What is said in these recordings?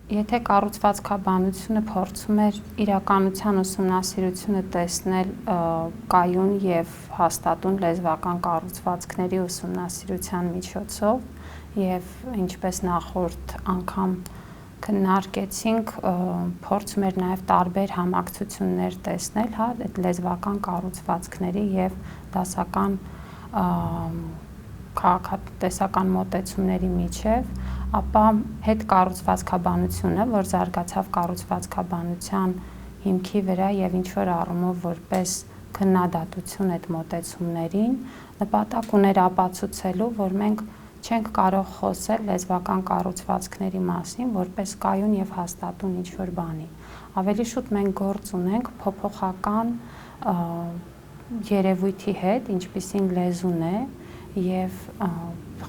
Եթե կառուցվածքաբանությունը փորձում էր իրականության ուսումնասիրությունը տեսնել կայուն եւ հաստատուն լեզվական կառուցվածքների ուսումնասիրության միջոցով եւ ինչպես նախորդ անգամ քննարկեցինք, փորձում էր նաեւ տարբեր համակցություններ տեսնել, հա, այդ լեզվական կառուցվածքների եւ դասական քաղաքատեսական մոտեցումների միջև, ապա հետ կառուցվածքաբանությունը, որ զարգացավ կառուցվածքաբանության հիմքի վրա եւ ինչ որ առումով որպես քննադատություն այդ մոտեցումներին, նպատակ ուներ ապացուցելու, որ մենք չենք կարող խոսել լեզվական կառուցվածքների մասին որպես կայուն եւ հաստատուն ինչ որ բանի։ Ավելի շուտ մենք գործ ունենք փոփոխական երևույթի հետ, ինչպիսին լեզուն է, եւ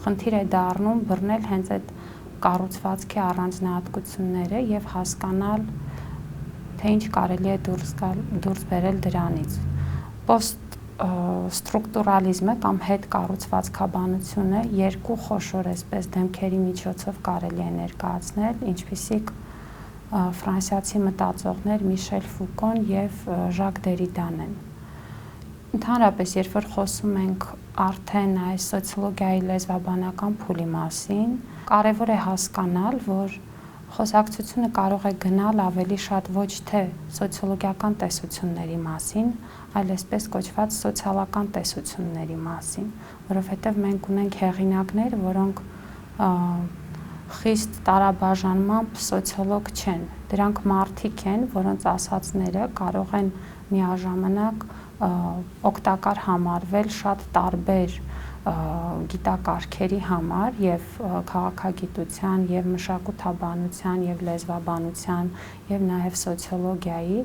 խնդիր է դառնում բռնել հենց այդ կառուցվածքի առանձնահատկությունները եւ հասկանալ, թե ինչ կարելի է դուրս բերել դրանից։ Ստրուկտուրալիզմը կամ հետ կառուցվածքաբանությունը երկու խոշոր այսպես դեմքերի միջոցով կարելի է ներկայացնել, ինչպիսիք ֆրանսիացի մտածողներ Միշել Ֆուկոն եւ Ժակ Դերիդան են։ Ընդհանրապես, երբ որ խոսում ենք արդեն այս սոցիոլոգիայի լեզվաբանական փուլի մասին, կարևոր է հասկանալ, որ խոսակցությունը կարող է գնալ ավելի շատ ոչ թե սոցիոլոգիական տեսությունների մասին, այլ այսպես կոչված սոցիալական տեսությունների մասին, որովհետև մենք ունենք հեղինակներ, որոնք խիստ տարաբաժանմամբ սոցիոլոգ չեն։ Դրանք մարդիկ են, որոնց ասածները կարող են միաժամանակ օգտակար համարվել շատ տարբեր գիտակարգերի համար եւ քաղաքագիտության եւ մշակութաբանության եւ լեզվաբանության եւ նաեւ սոցիոլոգիայի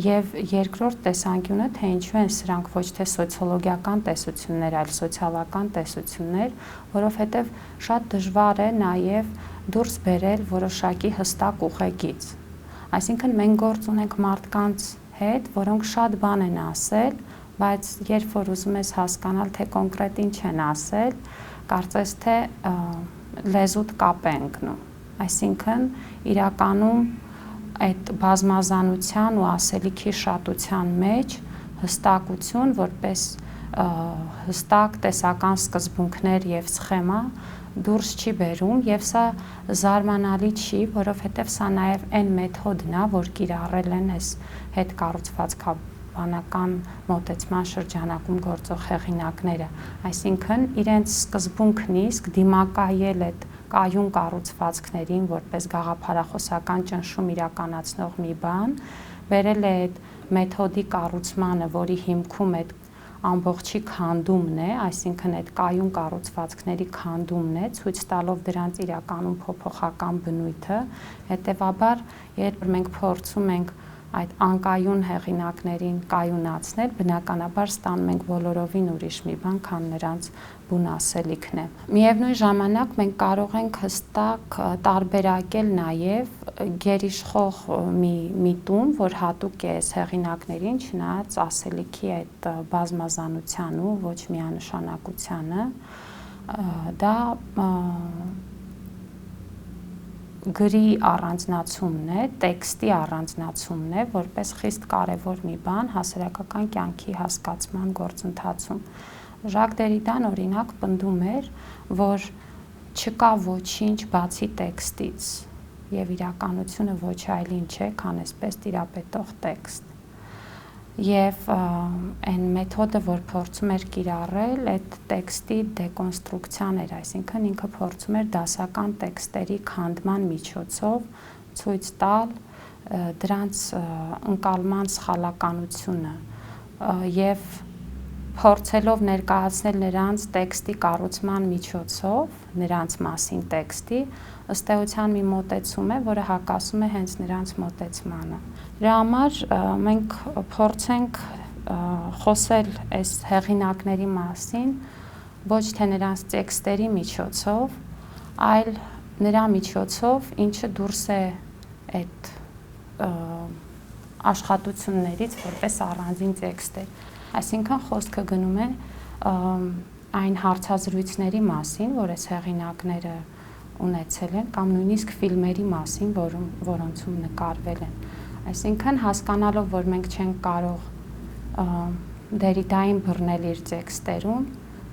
եւ երկրորդ տեսանկյունը, թե ինչու են սրանք ոչ թե սոցիոլոգիական տեսություններ, այլ սոցիալական տեսություններ, որովհետեւ շատ դժվար է նաեւ դուրս բերել որոշակի հստակ ուղեգիծ։ Այսինքն մենք գործ ունենք մարդկանց հետ, որոնք շատ բան են ասել, բայց երբ որ ուզում ես հասկանալ, թե կոնկրետ ինչ են ասել, կարծես թե լեզուդ կապ է ընկնում։ Այսինքն իրականում այդ բազմազանության ու ասելիքի շատության մեջ հստակություն որպես հստակ տեսական սկզբունքներ եւ սխեմա դուրս չի բերում եւ սա զարմանալի չի, որովհետեւ սա նաեւ այն մեթոդն է, որ կիրառել են այս հետ կառուցվածքաբանական մոտեցման շրջանակում գործող հեղինակները, այսինքն իրենց սկզբունքն իսկ դիմակայել այդ կայուն կառուցվածքներին որպես գաղափարախոսական ճնշում իրականացնող մի բան, բերել է այդ մեթոդի կառուցմանը, որի հիմքում այդ ամբողջի քանդումն է, այսինքն այդ կայուն կառուցվածքների քանդումն է, ցույց տալով դրանց իրականում փոփոխական բնույթը, հետևաբար, երբ մենք փորձում ենք այդ անկայուն հեղինակներին կայունացնել, բնականաբար ստանում ենք բոլորովին ուրիշ մի բան, քան նրանց բուն ասելիքն է։ Միևնույն ժամանակ մենք կարող ենք հստակ տարբերակել նաև գերիշխող մի միտում, որ հատուկ է այս հեղինակներին, չնայած ասելիքի այդ բազմազանության ու ոչ միանշանակությանը, դա գրի առանձնացումն է, տեքստի առանձնացումն է, որպես խիստ կարևոր մի բան հասարակական կյանքի հասկացման գործընթացում։ Ժակ Դերիդան օրինակ պնդում էր, որ չկա ոչինչ բացի տեքստից եւ իրականությունը ոչ այլ ինչ է, քան այսպես տիրապետող տեքստ։ Եվ այն մեթոդը, որ փորձում էր կիրառել, այդ տեքստի դեկոնստրուկցիան էր, այսինքն ինքը փորձում էր դասական տեքստերի քանդման միջոցով ցույց տալ դրանց ընկալման սխալականությունը եւ փորձելով ներկայացնել նրանց տեքստի կառուցման միջոցով, նրանց մասին տեքստի, ըստ էության մի մոտեցում է, որը հակասում է հենց նրանց մոտեցմանը։ Դրա համար մենք փորձենք խոսել այս հեղինակների մասին ոչ թե նրանց տեքստերի միջոցով, այլ նրա միջոցով, ինչը դուրս է այդ աշխատություններից որպես առանձին տեքստեր։ Այսինքն խոսքը գնում է այն հարցազրույցների մասին, որ այս հեղինակները ունեցել են կամ նույնիսկ ֆիլմերի մասին, որոնցում նկարվել են։ Այսինքն հասկանալով, որ մենք չենք կարող Դերիդային բռնել իր տեքստերում,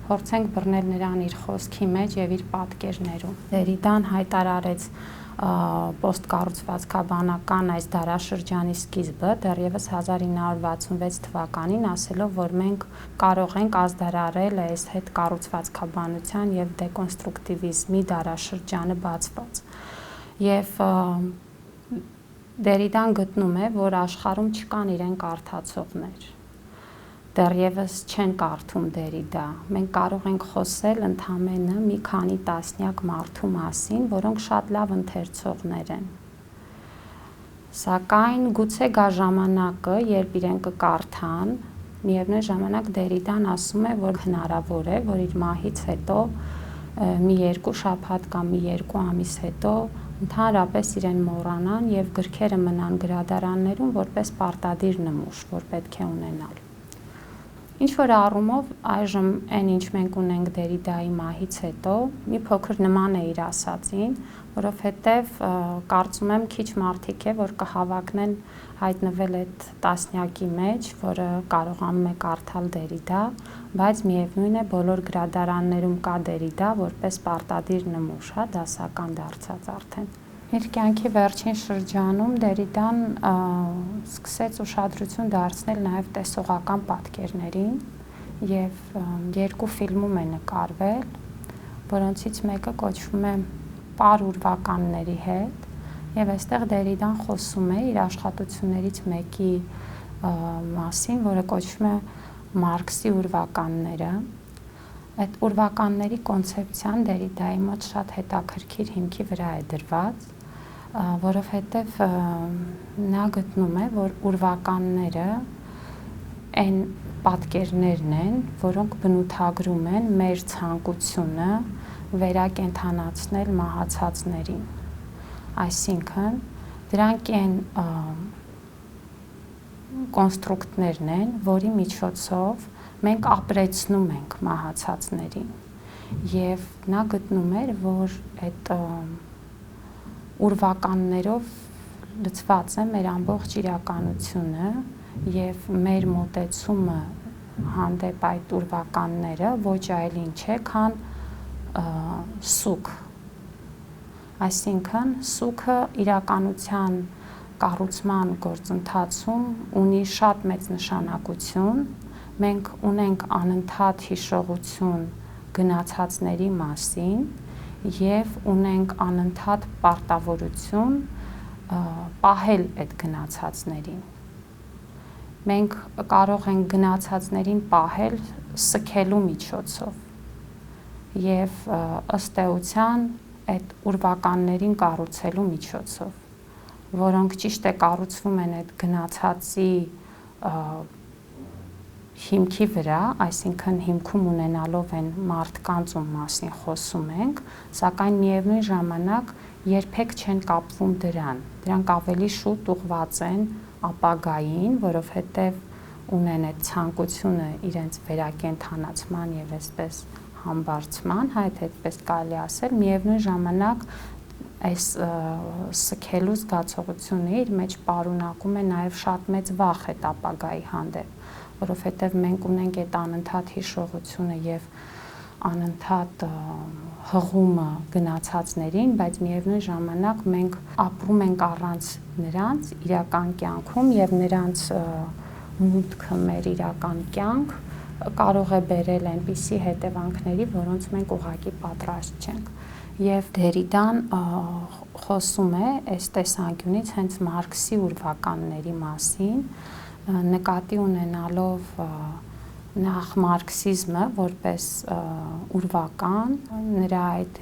փորձենք բռնել նրան իր խոսքի մեջ եւ իր պատկերներում։ Դերիդան հայտարարեց պոստկառուցվածքաբանական այս դարաշրջանի սկիզբը դեռևս 1966 թվականին, ասելով, որ մենք կարող ենք ազդարարել այս հետ կառուցվածքաբանության եւ դեկոնստրուկտիվիզմի դարաշրջանը բացված։ Եվ Դերիդան գտնում է, որ աշխարհում չկան իրեն կարդացողներ։ Դեռևս չեն կարդում Դերիդա։ Մենք կարող ենք խոսել ընդամենը մի քանի տասնյակ մարդու մասին, որոնք շատ լավ ընթերցողներ են։ Սակայն գուցե գա ժամանակը, երբ իրեն կկարդան, միևնույն ժամանակ Դերիդան ասում է, որ հնարավոր է, որ իր մահից հետո մի 2 շաբաթ կամ մի 2 ամիս հետո ընդհանրապես իրեն մոռանան եւ գրքերը մնան գրադարաններում որպես պարտադիր նմուշ, որ պետք է ունենալ։ Ինչ որ առումով այժմ այն ինչ մենք ունենք Դերիդայի մահից հետո մի փոքր նման է իր ասածին, որովհետև կարծում եմ քիչ մարդիկ է, որ կհավակնեն հայտնվել այդ տասնյակի մեջ, որը կարողանում է կարդալ Դերիդա, բայց միևնույն է բոլոր գրադարաններում կա Դերիդա որպես պարտադիր նմուշ, դասական դարձած արդեն։ Իր կյանքի վերջին շրջանում Դերիդան սկսեց ուշադրություն դարձնել նաև տեսողական պատկերներին եւ 2 ֆիլմում է նկարվել, որոնցից մեկը կոչվում է «Պար ուրվականների հետ» եւ այստեղ Դերիդան խոսում է իր աշխատություններից մեկի մասին, որը կոչվում է Մարքսի ուրվականները։ Այդ ուրվականների կոնցեպցիան Դերիդայի մոտ շատ հետաքրքիր հիմքի վրա է դրված, որովհետև նա գտնում է, որ ուրվականները այն պատկերներն են, որոնք բնութագրում են մեր ցանկությունը վերակենդանացնել մահացածներին։ Այսինքն, դրանք այն կոնստրուկտներն են, որի միջոցով մենք ապրեցնում ենք մահացածներին։ Եվ նա գտնում էր, որ այդ ուրվականներով լցված է մեր ամբողջ իրականությունը եւ մեր մոտեցումը հանդեպ այդ ուրվականները ոչ այլ ինչ է, քան սուք։ Այսինքն սուքը իրականության կառուցման գործընթացում ունի շատ մեծ նշանակություն, մենք ունենք անընդհատ հիշողություն գնացածների մասին եւ ունենք անընդհատ պարտավորություն պահել այդ գնացածներին։ Մենք կարող ենք գնացածներին պահել սքելու միջոցով եւ ըստ էության այդ ուրվականներին կառուցելու միջոցով, որոնք ճիշտ է կառուցվում են այդ գնացածի հիմքի վրա, այսինքն հիմքում ունենալով են մարդկանց ում մասին խոսում ենք, սակայն միևնույն ժամանակ երբեք չեն կապվում դրան։ Դրանք ավելի շուտ ուղղված են ապագային, որովհետև ունեն այդ ցանկությունը իրենց վերակենդանացման եւ այսպես համբարձման, այդպես կարելի ասել, միևնույն ժամանակ այս սքելու զգացողությունը իր մեջ պարունակում է նաեւ շատ մեծ վախ այդ ապագայի հանդեպ, որովհետև մենք ունենք այդ անընդհատ հիշողությունը եւ անընդհատ հղումը գնացածներին, բայց միևնույն ժամանակ մենք ապրում ենք առանց նրանց իրական կյանքում եւ նրանց մուտքը մեր իրական կյանք կարող է բերել այնպիսի հետևանքների, որոնց մենք ուղղակի պատրաստ չենք։ Եվ Դերիդան խոսում է այս տեսանկյունից հենց Մարքսի ուրվականների մասին, նկատի ունենալով նախ մարքսիզմը որպես ուրվական, նրա այդ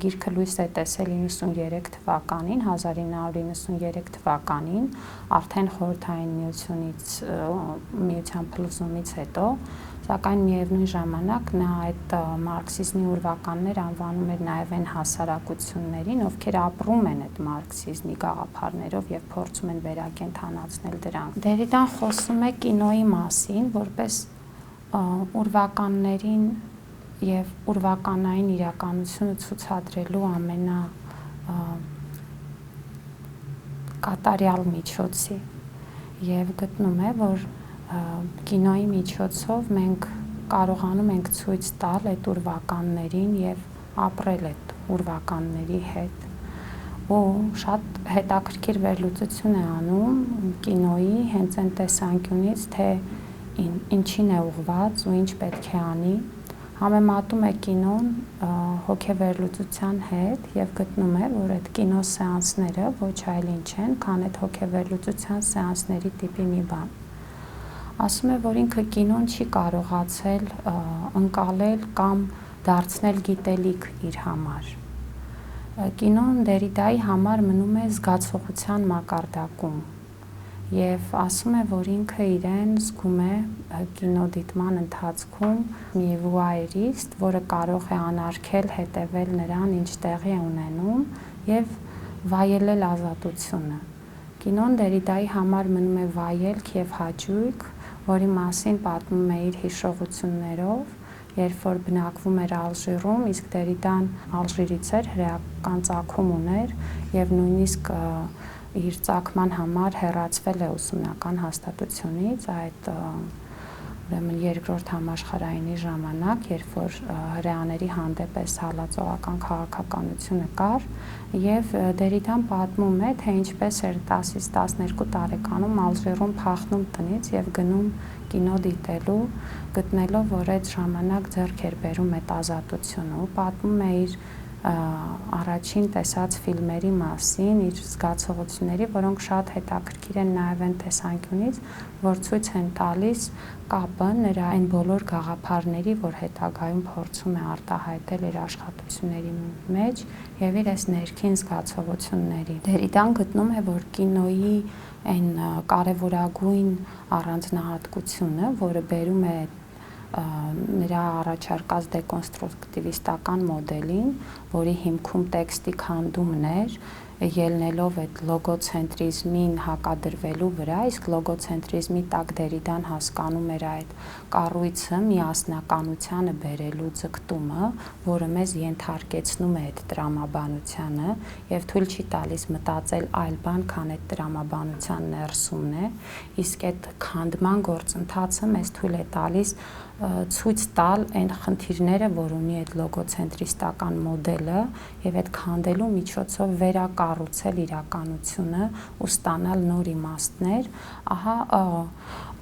գիրքը լույս է տեսել 1993 թվականին, արդեն Խորհրդային միության փլուզումից հետո, սակայն միևնույն ժամանակ նա այդ մարքսիզմի ուրվականներ անվանում էր նաև այն հասարակություններին, ովքեր ապրում են այդ մարքսիզմի գաղափարներով եւ փորձում են վերակենդանացնել դրանք։ Դերիդան խոսում է կինոյի մասին, որպես ուրվականներին եւ ուրվականային իրականությունը ցուցադրելու կատարյալ միջոցի եւ գտնում է, որ կինոյի միջոցով մենք կարողանում ենք ցույց տալ այդ ուրվականներին եւ ապրել այդ ուրվականների հետ։ Ու շատ հետաքրքիր վերլուծություն է անում կինոյի հենց այն տեսանկյունից, թե ինչին է ուղղված ու ինչ պետք է անի, համեմատում է կինոն հոգեվերլուծության հետ եւ գտնում է, որ այդ կինոսեանսները ոչ այլ ինչ են, քան այդ հոգեվերլուծության սեանսների տիպի մի բան։ Ասում է, որ ինքը կինոն չի կարողացել ընկալել կամ դարձնել գիտելիք իր համար։ Կինոն Դերիդայի համար մնում է զգացողության մակարդակում եւ ասում է, որ ինքը իրեն զգում է կինոդիտման ընթացքում մի վուայերիստ, որը կարող է անարգել հետևել նրան, ինչ տեղի է ունենում եւ վայելել ազատությունը։ Կինոն Դերիդայի համար մնում է վայելք եւ հաճույք, որի մասին պատմում է իր հիշողություններով, երբ որ բնակվում էր Ալժիրում, իսկ Դերիդան Ալժիրից էր, հրեական ծագում ուներ եւ նույնիսկ իր ծագման համար հեռացվել է ուսումնական հաստատությունից, այդ ուրեմն երկրորդ համաշխարհայինի ժամանակ, երբ որ հրեաների հանդեպ էս հալածողական քաղաքականությունը կար, եւ Դերիդան պատմում է, թե ինչպես էր 10-ից 12 տարեկանում Ալժիրում փախնում տնից եւ գնում կինո դիտելու, գտնելով, որ այդ ժամանակ ձեռք էր բերում այդ ազատությունը, ու պատմում է իր առաջին տեսած ֆիլմերի մասին, իր զգացողությունների, որոնք շատ հետաքրքիր են նաև այն տեսանկյունից, որ ցույց են տալիս կապը նրա այն բոլոր գաղափարների, որ հետագայում փորձում է արտահայտել իր աշխատությունների մեջ եւ իր այս ներքին զգացողությունների։ Դերիդան գտնում է, որ կինոյի այն կարևորագույն առանձնահատկությունը, որը բերում է նրա առաջարկած դեկոնստրուկտիվիստական մոդելին, որի հիմքում տեքստի քանդումն էր, ելնելով այդ լոգոցենտրիզմին հակադրվելու վրա, իսկ լոգոցենտրիզմի տակ Դերիդան հասկանում էր այդ կառույցը միասնականությանը բերելու ձգտումը, որը մեզ ենթարկեցնում է այդ տրամաբանությանը եւ թույլ չի տալիս մտածել այլ բան, քան այդ տրամաբանության ներսումն է, իսկ այդ քանդման գործընթացը մեզ թույլ է տալիս ցույց տալ այն խնդիրները, որ ունի այդ լոգոցենտրիստական մոդելը եւ այդ քանդելու միջոցով վերակառուցել իրականությունը ու ստանալ նոր իմաստներ, ահա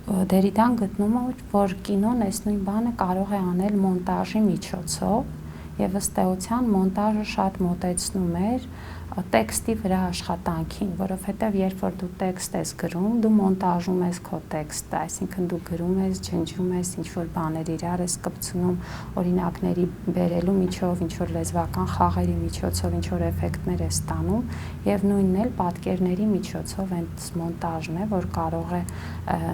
Դերիդան գտնում է, որ կինոն այս նույն բանը կարող է անել մոնտաժի միջոցով եւ ըստ էության մոնտաժը շատ մոտեցնում էր տեքստի վրա աշխատանքին, որովհետեւ երբ որ դու տեքստ ես գրում, դու մոնտաժում ես քո տեքստը, այսինքն դու գրում ես, ջնջում ես, ինչ որ բաներ իրար ես կպցնում, օրինակների բերելու միջով, ինչ որ լեզվական խաղերի միջոցով, ինչ որ էֆեկտներ ես ստանում եւ նույնն էլ պատկերների միջոցով այդ մոնտաժն է, որ կարող է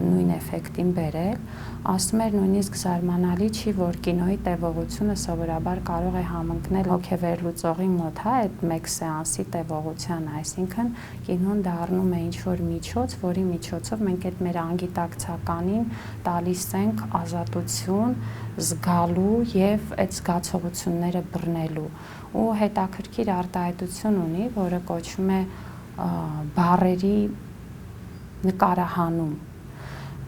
նույն էֆեկտին բերել։ Ասում էր նույնիսկ զարմանալի չի, որ կինոյի տևողությունը սովորաբար կարող է համընկնել հոգեվերլուծողի մոտ, հա, այդ մեկ սեանսի տևողությանը, այսինքն կինոն դառնում է ինչ-որ միջոց, որի միջոցով մենք այդ մեր անգիտակցականին տալիս ենք ազատություն զգալու եւ այդ զգացողությունները բռնելու։ Ու հետաքրքիր արտահայտություն ունի, որը կոչվում է բառերի նկարահանում։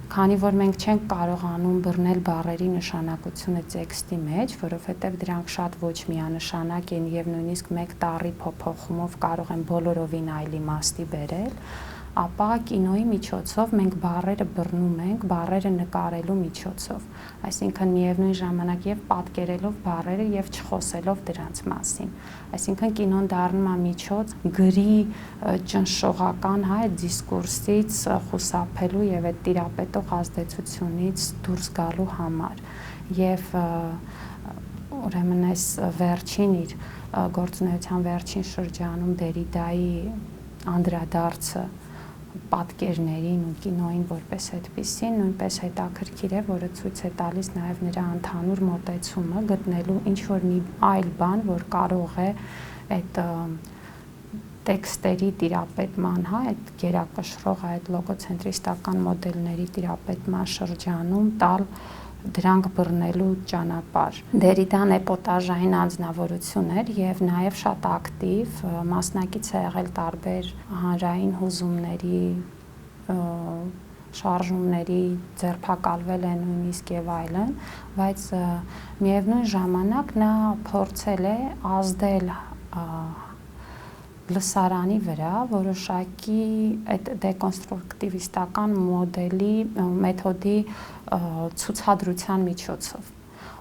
Քանի որ մենք չենք կարողանում բռնել բառերի նշանակությունը տեքստի մեջ, որովհետև դրանք շատ ոչ միանշանակ են եւ նույնիսկ մեկ տառի փոփոխումով կարող են բոլորովին այլ իմաստի բերել, ապա կինոյի միջոցով մենք բառերը բռնում ենք բառերը նկարելու միջոցով, այսինքն միևնույն ժամանակ եւ պատկերելով բառերը եւ չխոսելով դրանց մասին, այսինքն կինոն դառնում է միջոց գրի ճնշողական, հա, այդ դիսկուրսից խուսափելու եւ այդ տիրապետող ազդեցությունից դուրս գալու համար եւ ուրեմն այս վերջին իր գործունեության վերջին շրջանում Դերիդայի անդրադարձը պատկերներին ու կինոյին որպես այդպիսին նույնպես հետաքրքիր է, որը ցույց է տալիս նաև նրա ընդհանուր մոտեցումը գտնելու ինչ-որ մի այլ բան, որ կարող է այդ տեքստերի տիրապետման, հա, այդ գերակշռող այդ լոգոցենտրիստական մոդելների տիրապետման շրջանում տալ դրանք բռնելու ճանապարհ։ Դերիդան էպոտաժային անձնավորություն էր եւ նաեւ շատ ակտիվ, մասնակից է եղել տարբեր հանրային հուզումների, շարժումների, ձերբակալվել է նույնիսկ եւ այլն, բայց միևնույն ժամանակ նա փորձել է ազդել լսարանի վրա որոշակի այդ դեկոնստրուկտիվիստական մոդելի մեթոդի ցուցադրության միջոցով։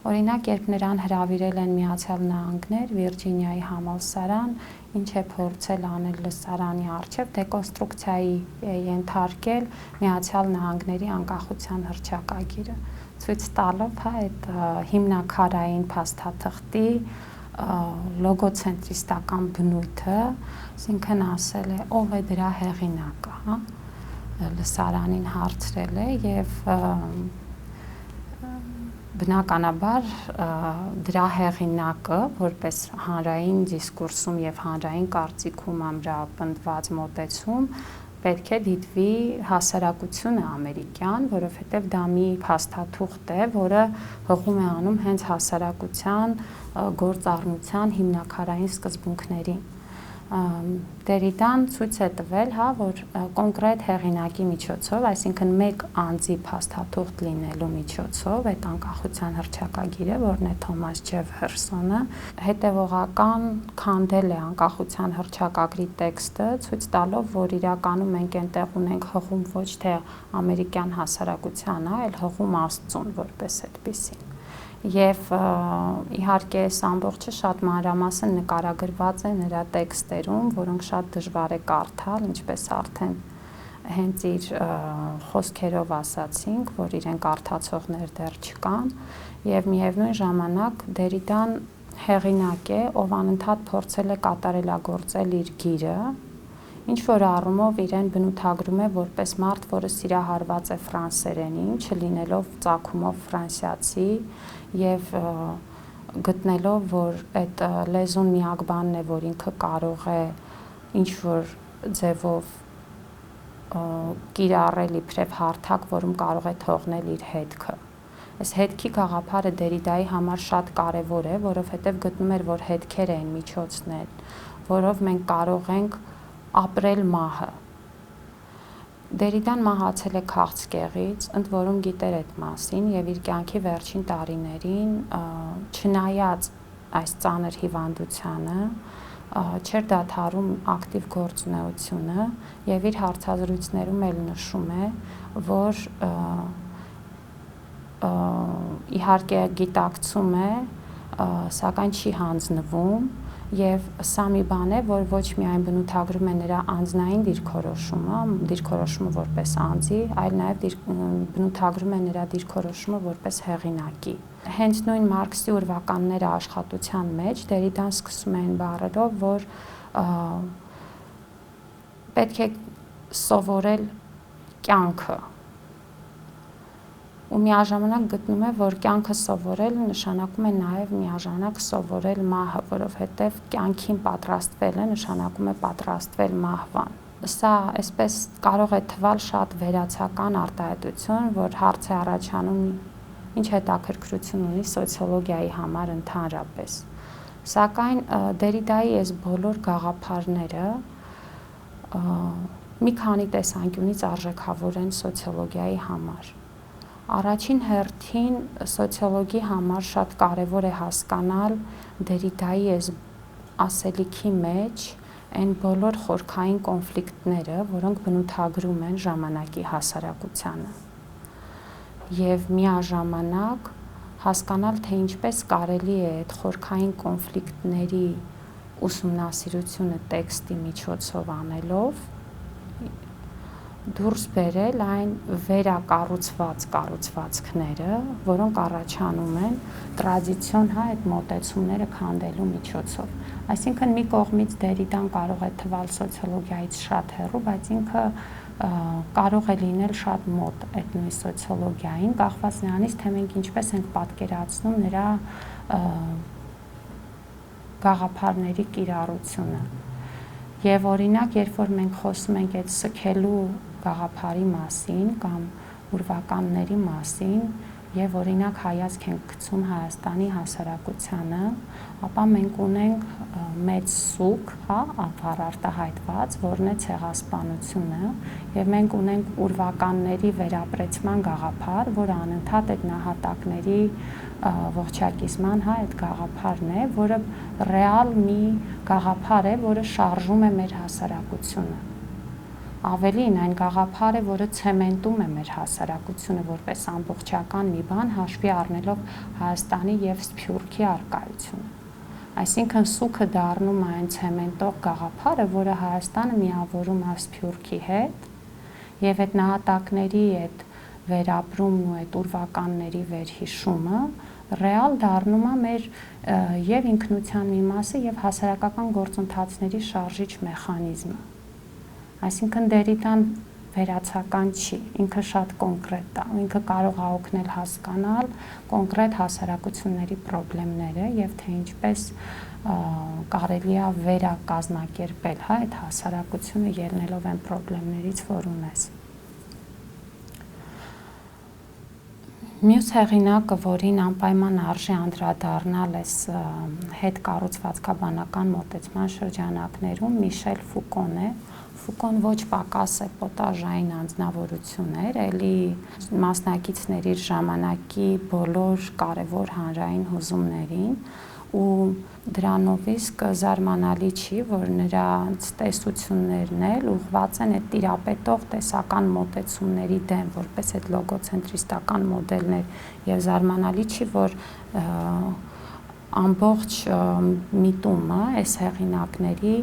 Օրինակ, երբ նրան հրավիրել են Միացյալ Նահանգներ, Վիրջինիայի համալսարան, ինչ է փորձել անել լսարանի առջև, դեկոնստրուկցիայի է ենթարկել Միացյալ Նահանգների անկախության հռչակագիրը, ցույց տալով այդ հիմնաքարային փաստաթղթի լոգոցենտրիստական բնույթը, այսինքն ասել է, ով է դրա հեղինակը, հա, լսարանին հարցրել է եւ բնականաբար դրա հեղինակը, որպես հանրային դիսկուրսում եւ հանրային կարծիքում ամրապնդված մոտեցում, պետք է դիտվի հասարակությունը ամերիկյան, որովհետեւ դա մի փաստաթուղթ է, որը հղում է անում հենց հասարակության գործառնության հիմնակարային սկզբունքներին։ Դերիդան ցույց է տվել, հա, որ կոնկրետ հեղինակի միջոցով, այսինքն մեկ անձի փաստաթուղթ լինելու միջոցով, այդ անկախության հռչակագիրը, որն է Թոմաս Ջեֆերսոնը, հետևողական քանդել է անկախության հռչակագրի տեքստը, ցույց տալով, որ իրականում մենք այնտեղ ունենք հղում ոչ թե ամերիկյան հասարակության, այլ հղում Աստծուն որպես այդպիսին։ Եվ իհարկե այս ամբողջը շատ մանրամասն նկարագրված է նրա տեքստերում, որոնք շատ դժվար է կարդալ, ինչպես արդեն հենց իր խոսքերով ասացինք, որ իրեն կարդացողներ դեռ չկան, եւ միևնույն ժամանակ Դերիդան հեղինակ է, ով անընդհատ փորձել է կատարելագործել իր գիրը, ինչ որ առումով իրեն բնութագրում է որպես մարդ, որը սիրահարված է ֆրանսերենին, չլինելով ծագումով ֆրանսիացի եւ գտնելով, որ այդ լեզուն միակ բանն է, որ ինքը կարող է ինչ որ ձևով կիրառել իբրև հարթակ, որում կարող է թողնել իր հետքը։ Այս հետքի գաղափարը Դերիդայի համար շատ կարևոր է, որովհետեւ գտնում էր, որ հետքեր են միջոցներ, որով մենք կարող ենք ապրել մահը։ Դերիդան մահացել է քաղցկեղից, ընդ որում գիտեր այդ մասին եւ իր կյանքի վերջին տարիներին, չնայած այս ծանր հիվանդությանը, չէր դադարում ակտիվ գործունեությունը եւ իր հարցազրույցներում էլ նշում է, որ իհարկե գիտակցում է, սակայն չի հանձնվում եւ սա մի բան է, որ ոչ միայն բնութագրում է նրա անձնային դիրքորոշումը որպես անձի, այլ նաեւ բնութագրում է նրա դիրքորոշումը որպես հեղինակի։ Հենց նույն Մարքսի ուրվականները աշխատության մեջ Դերիդան սկսում է այն բառերով, որ պետք է սովորել կյանքը։ Ու միաժամանակ գտնում է, որ կյանքը սովորել նշանակում է նաև միաժամանակ սովորել մահը, որովհետև կյանքին պատրաստվելը նշանակում է պատրաստվել մահվան։ Սա այսպես կարող է թվալ շատ վերացական արտահայտություն, որ հարց է առաջանում ինչ հետաքրքրություն ունի սոցիոլոգիայի համար ընդհանրապես։ Սակայն Դերիդայի այս բոլոր գաղափարները մի քանի տեսանկյունից արժեքավոր են սոցիոլոգիայի համար։ Առաջին հերթին սոցիոլոգի համար շատ կարևոր է հասկանալ Դերիդայի այս ասելիքի մեջ այն բոլոր խորքային կոնֆլիկտները, որոնք բնութագրում են ժամանակի հասարակությանը։ Եվ միաժամանակ հասկանալ, թե ինչպես կարելի է այդ խորքային կոնֆլիկտների ուսումնասիրությունը տեքստի միջոցով անելով դուրս բերել այն վերակառուցված կառուցվածքները, որոնք առաջանում են տրադիցիոն, հա, այդ մոտեցումները քանդելու միջոցով։ Այսինքն մի կողմից Դերիդան կարող է թվալ սոցիոլոգիայից շատ հեռու, բայց ինքը կարող է լինել շատ մոտ այդ նույն սոցիոլոգիային, կախված նրանից, թե մենք ինչպես ենք պատկերացնում նրա գաղափարների կիրառությունը։ Եվ օրինակ, երբ որ մենք խոսում ենք այդ սգելու գաղափարի մասին կամ ուրվականների մասին եւ օրինակ հայացք ենք գցում Հայաստանի հասարակությանը, ապա մենք ունենք մեծ սուկ, հա, արտահայտված, որն է ցեղասպանությունը, եւ մենք ունենք ուրվականների վերապրեցման գաղափար, որը անընդհատ այդ նահատակների ողջակիզման, հա, այդ գաղափարն է, որը ռեալ մի գաղափար է, որը շարժում է մեր հասարակությունը։ Ավելին այն գաղափար է, որը ցեմենտում է մեր հասարակությունը որպես ամբողջական մի բան, հաշվի առնելով Հայաստանի եւ Սփյուռքի առկայությունը։ Այսինքն սուքը դառնում է այն ցեմենտող գաղափարը, որը Հայաստանը միավորում է Սփյուռքի հետ, եւ այդ նահատակների այդ վերապրումն ու այդ ուրվականների վերհիշումը ռեալ դառնում է մեր եւ ինքնության մի մասը եւ հասարակական գործընթացների շարժիչ մեխանիզմը։ Այսինքն դերիտան վերացական չի, ինքը շատ կոնկրետ է, ինքը կարող է օգնել հասկանալ կոնկրետ հասարակությունների խնդիրները եւ թե ինչպես կարելի է վերակազմակերպել, հա, այդ հասարակությունը ելնելով այն խնդիրներից, որ ունես։ Մյուս հեղինակը, որին անպայման արժի անդրադառնալ էս հետ կառուցվածքաբանական մոտեցման շրջանակներում, Միշել Ֆուկոն է։ Ֆուկոն ոչ պակաս էպոտաժային անձնավորություն էր, էլի մասնակիցներ իր ժամանակի բոլոր կարևոր հանրային հուզումներին ու դրանով իսկ զարմանալի չի, որ նրանց տեսություններն էլ ուղղված են այդ տիրապետող տեսական մոտեցումների դեմ, որպես այդ լոգոցենտրիստական մոդելներ, եւ զարմանալի չի, որ ամբողջ միտումը այս հեղինակների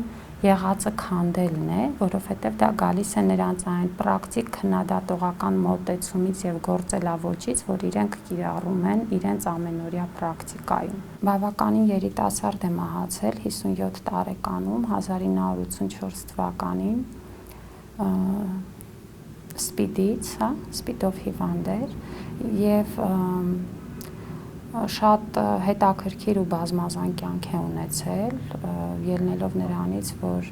եղածը քանդելն է, որովհետև դա գալիս է նրանց այն պրակտիկ քննադատողական մոտեցումից եւ գործելավոճից, որ իրենք կիրառում են իրենց ամենօրյա պրակտիկայում։ Բավականին երիտասարդ է մահացել 57 տարեկանում 1984 թվականին սպիդից, հա, սպիդով հիվանդ էր եւ շատ հետաքրքիր ու բազմազան կյանք է ունեցել, ելնելով նրանից, որ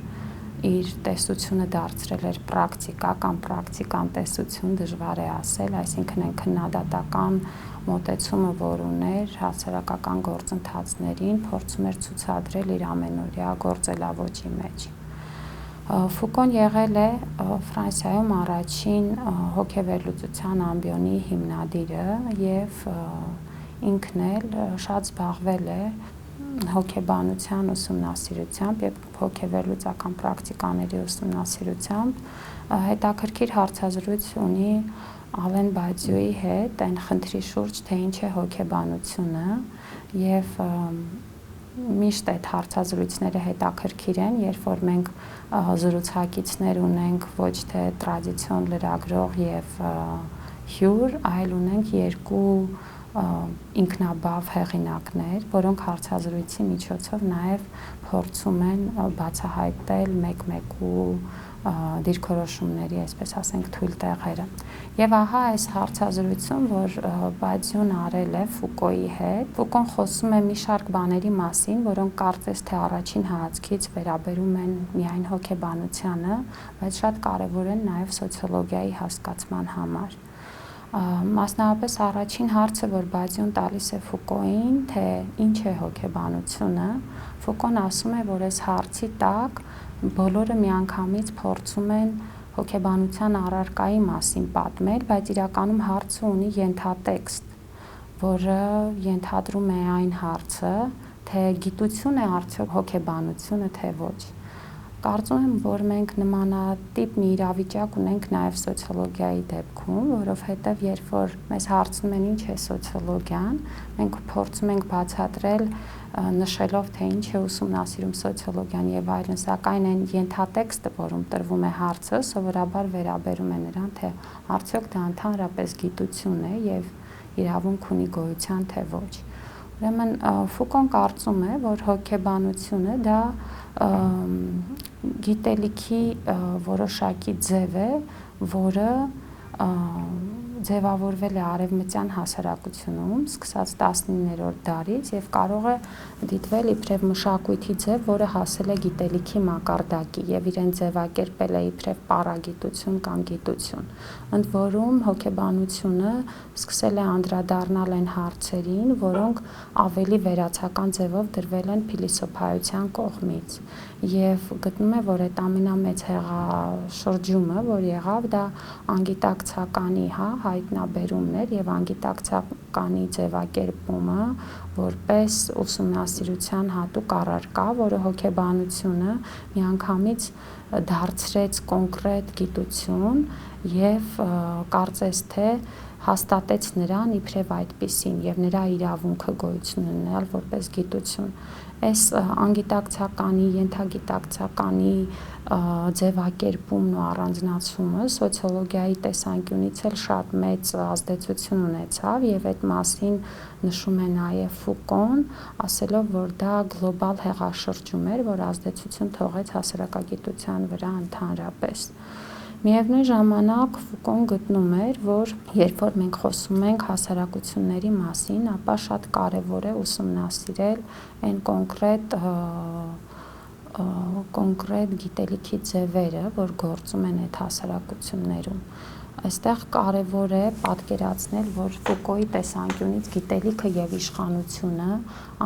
իր տեսությունը դարձրել էր պրակտիկա կամ պրակտիկան տեսություն, դժվար է ասել, այսինքն այն քննադատական մոտեցումը, որ ուներ հասարակական գործընթացներին, փորձում էր ցուցադրել իր ամենօրյա գործելավոճի մեջ։ Ֆուկոն եղել է Ֆրանսիայում առաջին հոգեվերլուծության ամբիոնի հիմնադիրը եւ ինքն էլ շատ զբաղվել է հոգեբանության ուսումնասիրությամբ եւ հոգեվերլուծական պրակտիկաների ուսումնասիրությամբ, հետաքրքիր հարցազրույց ունի Ալեն Բադյուի հետ այն խնդրի շուրջ, թե ինչ է հոգեբանությունը եւ միշտ այդ հարցազրույցները հետաքրքիր են, երբ որ մենք զրուցակիցներ ունենք ոչ թե տրադիցիոն լրագրող եւ հյուր, այլ ունենք երկու ինքնաբավ հեղինակներ, որոնք հարցազրույցի միջոցով նաև փորձում են բացահայտել մեկ-մեկու դիրքորոշումների, այսպես ասենք, թույլ տեղերը։ Եվ ահա այս հարցազրույցում, որ Բադյուն արել է Ֆուկոյի հետ, Ֆուկոն խոսում է մի շարք բաների մասին, որոնք կարծես թե առաջին հայացքից վերաբերում են միայն հոգեբանությանը, բայց շատ կարևոր են նաև սոցիոլոգիայի հասկացման համար։ Մասնավորապես առաջին հարցը, որ Բադյուն տալիս է Ֆուկոյին, թե ինչ է հոգեբանությունը, Ֆուկոն ասում է, որ այս հարցի տակ բոլորը միանգամից փորձում են հոգեբանության առարկայի մասին պատմել, բայց իրականում հարցը ունի ենթատեքստ, որը ենթադրում է այն հարցը, թե գիտություն է արդյոք հոգեբանությունը, թե ոչ։ Կարծում եմ, որ մենք նմանատիպ մի իրավիճակ ունենք նաև սոցիոլոգիայի դեպքում, որովհետև երբ որ մեզ հարցնում են ինչ է սոցիոլոգիան, մենք փորձում ենք բացատրել նշելով, թե ինչ է ուսումնասիրում սոցիոլոգիան եւ այլն, սակայն այն ենթատեքստը, որում տրվում է հարցը, սովորաբար վերաբերում է նրան, թե արդյոք դա ընդհանրապես գիտություն է եւ իրավունք ունի գոյության, թե ոչ։ Ուրեմն Ֆուկոն կարծում է, որ հոգեբանությունը դա գիտելիքի որոշակի ձև է, որը ձևավորվել է արևմտյան հասարակությունում, սկսած 19-րդ դարից եւ կարող է դիտվել իբրև մշակույթի ձև, որը հասել է գիտելիքի մակարդակի եւ իրեն ձևակերպել է իբրև պարագիտություն կամ գիտություն։ Ընդ որում հոգեբանությունը սկսել է անդրադառնալ այն հարցերին, որոնք ավելի վերացական ձևով դրվել են փիլիսոփայության կողմից եւ գտնում է, որ այդ ամենամեծ հեղաշրջումը, որ եղավ, դա անգիտակցականի հայտնաբերումն էր եւ անգիտակցականի ձևակերպումը որպես ուսումնասիրության հատուկ առարկա, որը հոգեբանությունը միանգամից դարձրեց կոնկրետ գիտություն եւ կարծես թե հաստատեց նրան իբրև այդպիսին եւ նրա իրավունքը գոյություն ունենալ որպես գիտություն։ Այս անգիտակցականի, ենթագիտակցականի ձևակերպումն ու առանձնացումը սոցիոլոգիայի տեսանկյունից էլ շատ մեծ ազդեցություն ունեցավ եւ այդ մասին նշում է նաեւ Ֆուկոն, ասելով, որ դա գլոբալ հեղաշրջում էր, որ ազդեցություն թողեց հասարակագիտության վրա ընդհանրապես։ Միևնույն ժամանակ Ֆուկոն գտնում էր, որ երբ որ մենք խոսում ենք հասարակությունների մասին, ապա շատ կարևոր է ուսումնասիրել այն կոնկրետ գիտելիքի ձևերը, որ գործում են այդ հասարակություններում։ Այստեղ կարևոր է պատկերացնել, որ Ֆուկոյի տեսանկյունից գիտելիքը եւ իշխանությունը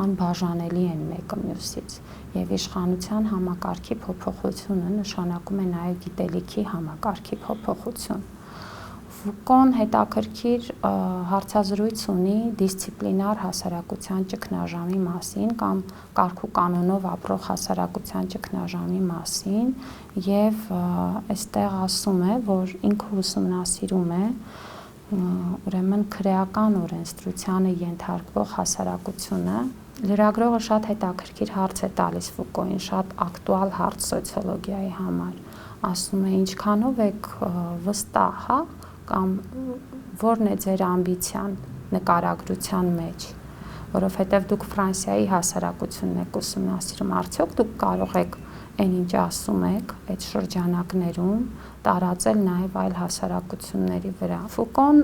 անբաժանելի են մեկը մյուսից, եւ իշխանության համակարգի փոփոխությունը նշանակում է նաեւ գիտելիքի համակարգի փոփոխություն։ Ֆուկոն հետաքրքիր հարցազրույց ունի դիսցիպլինար հասարակության ճգնաժամի մասին կամ կարգու կանոնով ապրող հասարակության ճգնաժամի մասին եւ այստեղ ասում է, որ ինքը ուսումնասիրում է ուրեմն քրեական օրենսդրությանը ենթարկվող հասարակությունը։ Լրագրողը շատ հետաքրքիր հարց է տալիս Ֆուկոյին, շատ ակտուալ հարց սոցիոլոգիայի համար։ Ասում է, ինչքանով եք վստահ, կամ որն է ձեր ամբիցիան նկարագրության մեջ, որովհետև դուք Ֆրանսիայի հասարակությունն եք ուսումնասիրում, արդյոք դուք կարող եք այն ինչ ասում եք այդ շրջանակներում տարածել նաև այլ հասարակությունների վրա։ Ֆուկոն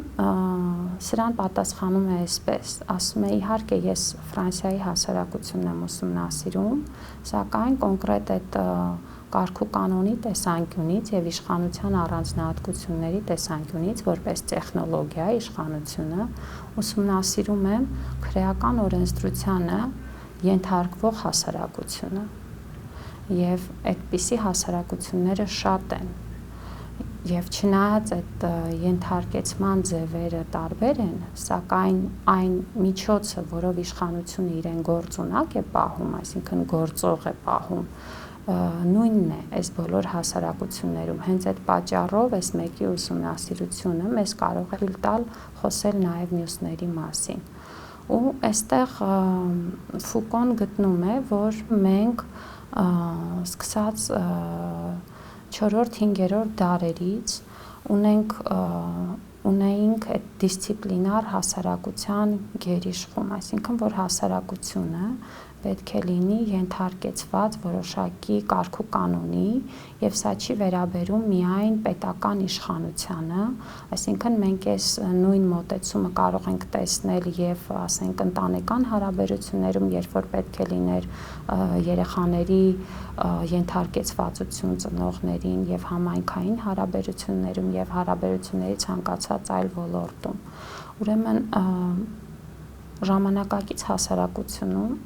սրան պատասխանում է այսպես, ասում է, իհարկե ես Ֆրանսիայի հասարակությունն եմ ուսումնասիրում, սակայն կոնկրետ այդ կարգու կանոնի տեսանկյունից եւ իշխանության առանձնահատկությունների տեսանկյունից որպես տեխնոլոգիա իշխանությունը ուսումնասիրում եմ քրեական օրենսդրությանը ենթարկվող հասարակությունը եւ այդպիսի հասարակությունները շատ են եւ չնայած այդ ենթարկեցման ձևերը տարբեր են, սակայն այն միջոցը, որով իշխանությունը իրեն գործունակ է պահում, այսինքն գործող է պահում, նույնն է այս բոլոր հասարակություններում։ Հենց այդ պատճառով այս մեկի ուսումնասիրությունը մեզ կարող է թույլ տալ խոսել նաև մյուսների մասին։ Ու այստեղ Ֆուկոն գտնում է, որ մենք սկսած 4-5-րդ դարերից ունեինք այդ դիսցիպլինար հասարակության գերիշխում, այսինքն որ հասարակությունը պետք է լինի ենթարկեցված որոշակի կարգու կանոնի եւ սա չի վերաբերում միայն պետական իշխանությանը, այսինքն մենք այս նույն մոտեցումը կարող ենք տեսնել եւ ասենք ընտանեկան հարաբերություններում, երբ որ պետք է լիներ երեխաների ենթարկեցվածություն ծնողներին եւ համայնքային հարաբերություններում եւ հարաբերությունների ցանկացած այլ ոլորտում։ Ուրեմն ժամանակակից հասարակությունում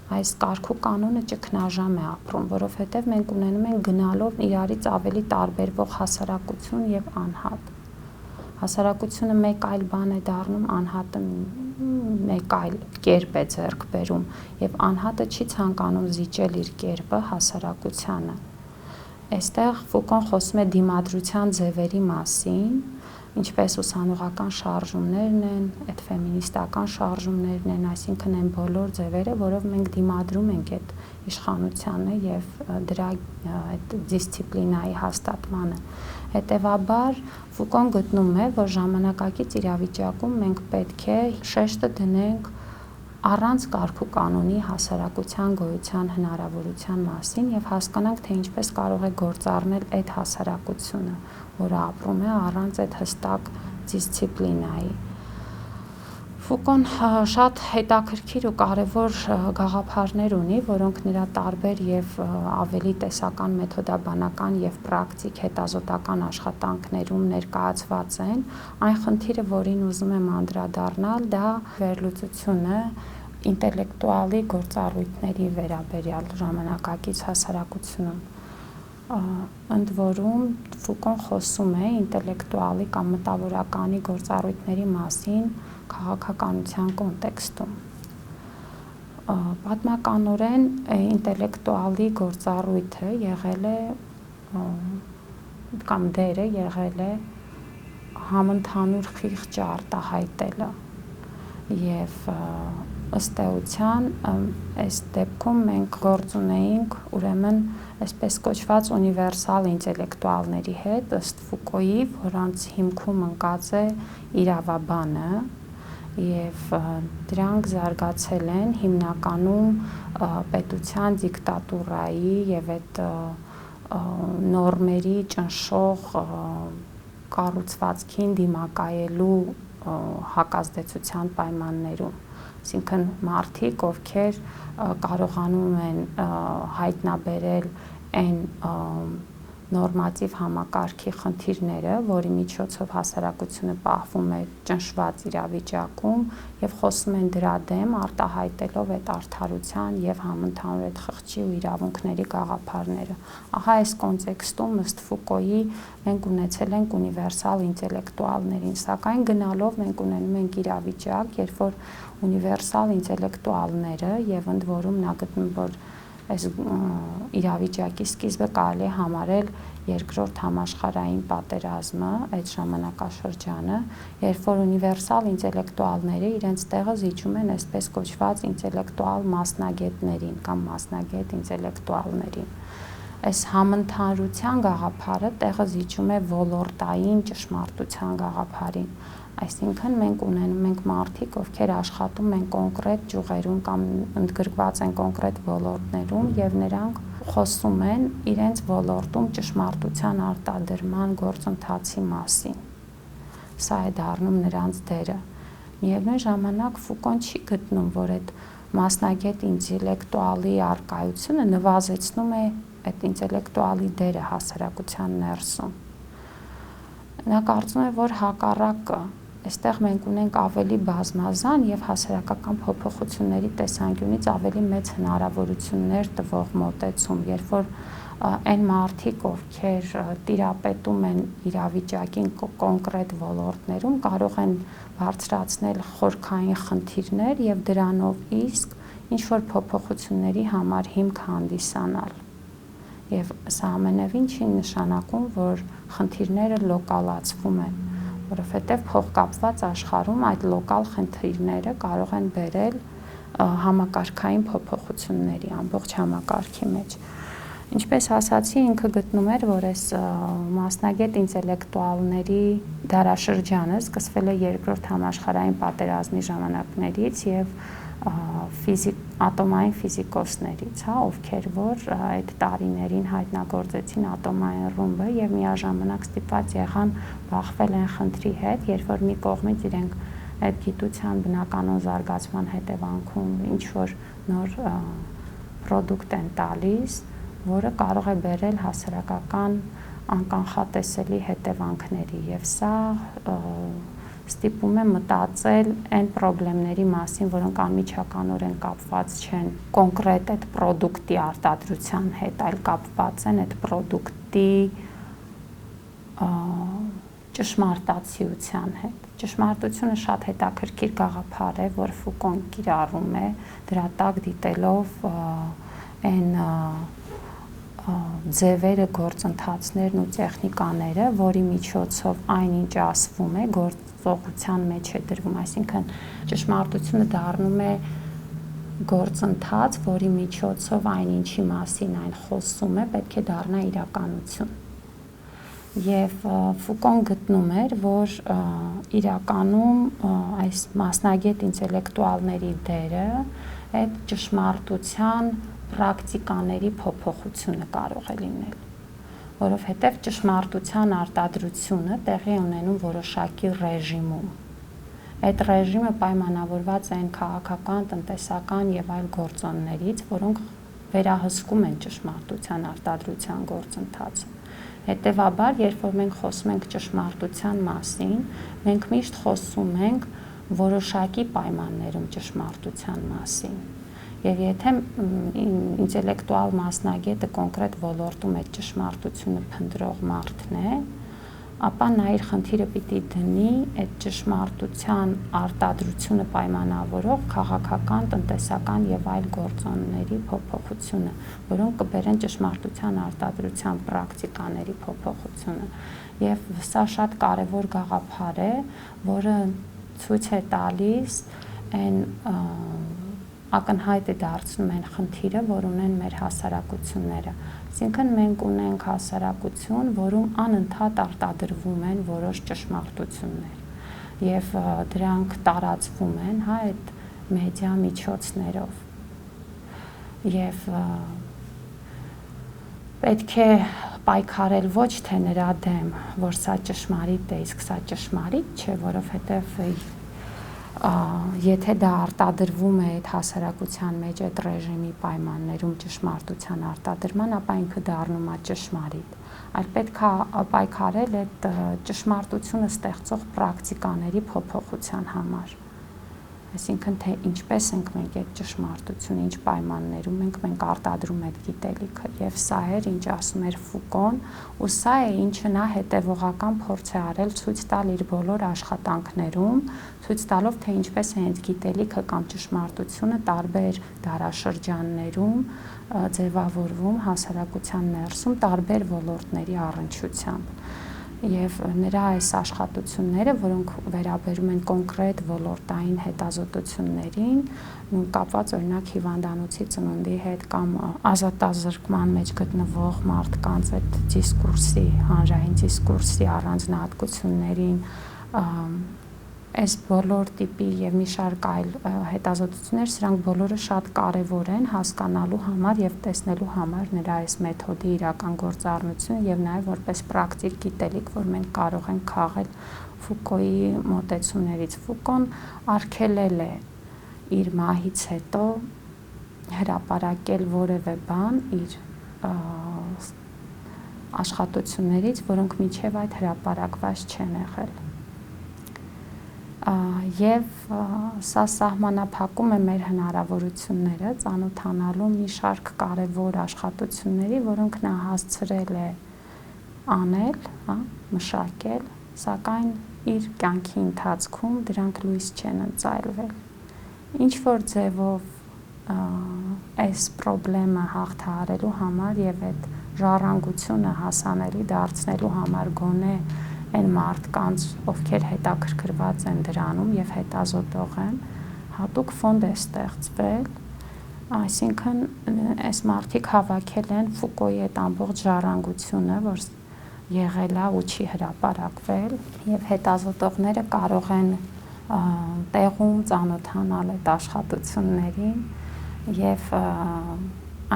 այս կարգու կանոնը ճգնաժամ է ապրում, որովհետև մենք ունենում ենք գնալով իրարից ավելի տարբերվող հասարակություն եւ անհատ։ Հասարակությունը մեկ այլ բան է դառնում, անհատը մեկ այլ կերպ է ձեռք բերում եւ անհատը չի ցանկանում զիջել իր կերպը հասարակությանը։ Այստեղ Ֆուկոն խոսում է դիմադրության ձևերի մասին, ինչպես ուսանողական շարժումներն են, այդ ֆեմինիստական շարժումներն են, այսինքն այն բոլոր ձևերը, որով մենք դիմադրում ենք այդ իշխանությանը եւ դրա այդ դիսցիպլինայի հաստատմանը։ Հետևաբար Ֆուկոն գտնում է, որ ժամանակակից իրավիճակում մենք պետք է շեշտը դնենք առանց կարգու կանոնի հասարակության գոյության հնարավորության մասին եւ հասկանանք, թե ինչպես կարող է գործառնել այդ հասարակությունը, որը ապրում է առանց այդ հստակ դիսցիպլինայի։ Ֆուկոն շատ հետաքրքիր ու կարևոր գաղափարներ ունի, որոնք նրա տարբեր եւ ավելի տեսական, մեթոդաբանական եւ պրակտիկ հետազոտական աշխատանքներում ներկայացված են։ Այն խնդիրը, որին ուզում եմ անդրադառնալ, դա վերլուծությունը ինտելեկտուալի գործառույթների վերաբերյալ ժամանակակից հասարակությունում։ Ընդ որում Ֆուկոն խոսում է ինտելեկտուալի կամ մտավորականի գործառույթների մասին քաղաքականության կոնտեքստում։ Պատմականորեն ինտելեկտուալի գործառույթը եղել է կամ դերը եղել է համընդհանուր խիղճը արտահայտելը եւ ըստ էության այս դեպքում մենք գործ ունեինք ուրեմն այսպես կոչված ունիվերսալ ինտելեկտուալների հետ ըստ Ֆուկոյի, որոնց հիմքում ընկած է իրավաբանը եւ դրանք զարգացել են հիմնականում պետության դիկտատուրայի եւ այդ նորմերի ճնշող կառուցվածքին դիմակայելու հակազդեցության պայմաններում, այսինքն մարդիկ, ովքեր կարողանում են հայտնաբերել այն նորմատիվ համակարգի խնդիրները, որի միջոցով հասարակությունը պահվում է ճնշված իրավիճակում եւ խոսում են դրա դեմ արտահայտելով այդ արդարության եւ համընդհանուր այդ խղճի ու իրավունքների գաղափարները։ Ահա այս կոնտեքստում ըստ Ֆուկոյի մենք ունեցել ենք ունիվերսալ ինտելեկտուալներին, սակայն գնալով մենք ունենում ենք իրավիճակ, երբ որ ունիվերսալ ինտելեկտուալները եւ ընդ որում նա գտնում որ այս իրավիճակի սկիզբը կարելի է համարել երկրորդ համաշխարհային պատերազմը, այդ ժամանակաշրջանը, երբ որ ունիվերսալ ինտելեկտուալները իրենց տեղը զիջում են այսպես կոչված ինտելեկտուալ մասնագետներին կամ մասնագետ ինտելեկտուալներին։ Այս համընդհանրության գաղափարը տեղը զիջում է ոլորտային ճշմարտության գաղափարին։ Այսինքն մենք ունենում ենք մարդիկ, ովքեր աշխատում են կոնկրետ ճյուղերում կամ ընդգրկված են կոնկրետ ոլորտներում եւ նրանք խոսում են իրենց ոլորտում ճշմարտության արտադրման գործընթացի մասին։ Սա է դառնում նրանց դերը։ Միևնույն ժամանակ Ֆուկոն չի գտնում, որ այդ մասնագետ ինտելեկտուալի առկայությունը նվազեցնում է այդ ինտելեկտուալի դերը հասարակության ներսում։ Նա կարծում է, որ հակառակը այստեղ մենք ունենք ավելի բազմազան եւ հասարակական փոփոխությունների տեսանկյունից ավելի մեծ հնարավորություններ տվող մոտեցում, երբ որ այն մարդիկ, ովքեր տիրապետում են իրավիճակին կոնկրետ ոլորտներում, կարող են բարձրացնել խորքային խնդիրներ եւ դրանով իսկ ինչ որ փոփոխությունների համար հիմք հանդիսանալ։ Եվ սա ամենևին չի նշանակում, որ խնդիրները լոկալացվում են, որովհետև փոխկապված աշխարհում այդ լոկալ խնդիրները կարող են բերել համակարգային փոփոխությունների ամբողջ համակարգի մեջ։ Ինչպես ասացի, ինքը գտնում էր, որ այս մասնագետ ինտելեկտուալների դարաշրջանը սկսվել է երկրորդ համաշխարհային պատերազմի ժամանակներից եւ ատոմային ֆիզիկոսներից, ովքեր որ այդ տարիներին հայտնագործեցին ատոմային ռումբը եւ միաժամանակ ստիպված եղան բախվել այն խնդրի հետ, երբ որ մի կողմից իրենք այդ գիտության բնականոն զարգացման հետևանքում ինչ որ նոր պրոդուկտ են տալիս, որը կարող է բերել հասարակական անկանխատեսելի հետևանքների եւ սա ստիպում է մտածել այն խնդիրների մասին, որոնք անմիջականորեն կապված չեն կոնկրետ այդ պրոդուկտի արտադրության հետ, այլ կապված են այդ պրոդուկտի ճշմարտացիության հետ։ Ճշմարտությունը շատ հետաքրքիր գաղափար է, որ Ֆուկոն կիրառում է, դրա տակ դիտելով այն ձևերը, գործընթացներն ու տեխնիկաները, որի միջոցով այնինչ ասվում է, գործողության մեջ է դրվում, այսինքն ճշմարտությունը դառնում է գործընթաց, որի միջոցով այնինչի մասին այն խոսում է, պետք է դառնա իրականություն։ Եվ Ֆուկոն գտնում էր, որ իրականում այս մասնագետ ինտելեկտուալների դերը այդ ճշմարտության պրակտիկաների փոփոխությունը կարող է լինել, որովհետև ճշմարտության արտադրությունը տեղի ունենում որոշակի ռեժիմում։ Այդ ռեժիմը պայմանավորված է քաղաքական, տնտեսական եւ այլ գործոններից, որոնք վերահսկում են ճշմարտության արտադրության գործընթացը։ Հետևաբար, երբ որ մենք խոսում ենք ճշմարտության մասին, մենք միշտ խոսում ենք որոշակի պայմաններում ճշմարտության մասին։ Եվ եթե ինտելեկտուալ մասնագետը կոնկրետ ոլորտում այդ ճշմարտությունը փնտրող մարդն է, ապա նա իր խնդիրը պիտի դնի այդ ճշմարտության արտադրությունը պայմանավորող քաղաքական, տնտեսական եւ այլ գործոնների փոփոխությունը, որոնք կբերեն ճշմարտության արտադրության պրակտիկաների փոփոխությունը։ Եվ սա շատ կարևոր գաղափար է, որը ցույց է տալիս այն ակնհայտ է դարձնում այն խնդիրը, որ ունեն մեր հասարակությունները։ Այսինքն մենք ունենք հասարակություն, որում անընդհատ արտադրվում են որոշ ճշմարտություններ եւ դրանք տարածվում են, հա, այդ մեդիա միջոցներով։ Եվ պետք է պայքարել ոչ թե նրա դեմ, որ սա ճշմարիտ է, իսկ սա ճշմարիտ չէ, որովհետեւ եթե դա արտադրվում է այդ հասարակության մեջ այդ ռեժիմի պայմաններում ճշմարտության արտադրման, ապա ինքը դառնում է ճշմարիտ։ Այլ պետք է պայքարել այդ ճշմարտությունը ստեղծող պրակտիկաների փոփոխության համար։ Այսինքն թե ինչպես ենք մենք այդ ճշմարտությունը, ինչ պայմաններում մենք արտադրում այդ գիտելիքը, եւ սա էր, ինչ ասում էր Ֆուկոն, ու սա է, ինչը նա հետևողական փորձ է արել ցույց տալ իր բոլոր աշխատանքներում, ցույց տալով, թե ինչպես է այդ գիտելիքը կամ ճշմարտությունը տարբեր դարաշրջաններում ձևավորվում հասարակության ներսում տարբեր ոլորտների առնչությամբ։ Եվ նրա այս աշխատությունները, որոնք վերաբերում են կոնկրետ ոլորտային հետազոտություններին, կապված օրինակ հիվանդանոցի ծնունդի հետ կամ ազատազրկման մեջ գտնվող մարդկանց այդ դիսկուրսի, հանրային դիսկուրսի առանձնահատկություններին, այս բոլոր տիպի եւ մի շարք այլ հետազոտություններ, սրանք բոլորը շատ կարեւոր են հասկանալու համար եւ տեսնելու համար նրա այս մեթոդի իրական գործառնությունը եւ նաեւ որպես պրակտիկ գիտելիք, որ մենք կարող ենք քաղել Ֆուկոյի մոտեցումներից։ Ֆուկոն արգելել է իր մահից հետո հրապարակել որևէ բան իր աշխատություններից, որոնք մինչեւ այդ հրապարակված չեն եղել։ Եվ սա սահմանափակում է մեր հնարավորությունները ծանոթանալու մի շարք կարևոր աշխատությունների, որոնք նա հասցրել է անել, հա, մշակել, սակայն իր կյանքի ընթացքում դրանք լույս չեն ընծայրվել։ Ինչ որ ձևով այս խնդրը հաղթահարելու համար եւ այդ ժառանգությունը հասանելի դարձնելու համար գոնե այն մարդկանց, ովքեր հետաքրքրված են դրանում եւ հետազոտող են, հատուկ ֆոնդ է ստեղծվել, այսինքն այս մարդիկ հավաքել են Ֆուկոյի այդ ամբողջ ժառանգությունը, որ եղել է ու չի հրապարակվել, եւ հետազոտողները կարող են տեղում ծանոթանալ այդ աշխատություններին եւ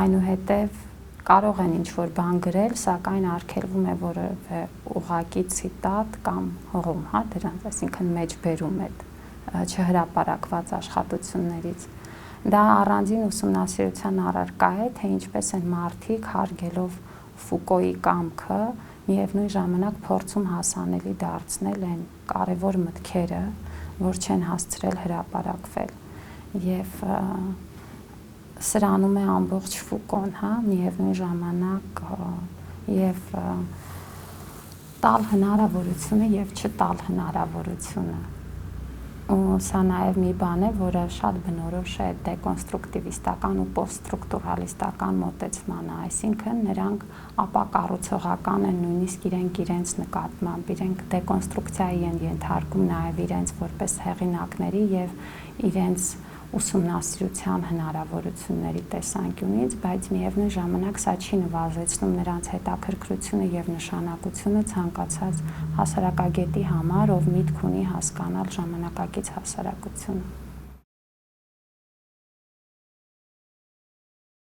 այնուհետեւ կարող են ինչ-որ բան գրել, սակայն արգելվում է որևէ ուղղակի ցիտատ կամ հղում, հա, դրանց, այսինքն մեջբերում այդ չհրապարակված աշխատություններից։ Դա առանձին ուսումնասիրության առարկա է, թե ինչպես են մարդիկ հարգելով Ֆուկոյի կամքը, միևնույն ժամանակ փորձում հասանելի դարձնել այն կարևոր մտքերը, որ չեն հասցրել հրապարակվել։ Եվ սրանում է ամբողջ Ֆուկոն, հա, միևնույն ժամանակ եւ տալ հնարավորությունը եւ չտալ հնարավորությունը։ Ու սա նաեւ մի բան է, որը շատ բնորոշ է դեկոնստրուկտիվիստական ու պոստստրուկտուրալիստական մոտեցմանը, այսինքն նրանք ապակառուցողական են նույնիսկ իրենց նկատմամբ, իրենք դեկոնստրուկցիայի են ենթարկում նաեւ իրենց որպես հեղինակների եւ իրենց ուսումնասիրության հնարավորությունների տեսանկյունից, բայց միևնույն ժամանակ սա չի նվազեցնում նրանց հետաքրքրությունը եւ նշանակությունը ցանկացած հասարակագետի համար, ով միտք ունի հասկանալ ժամանակակից հասարակությունը։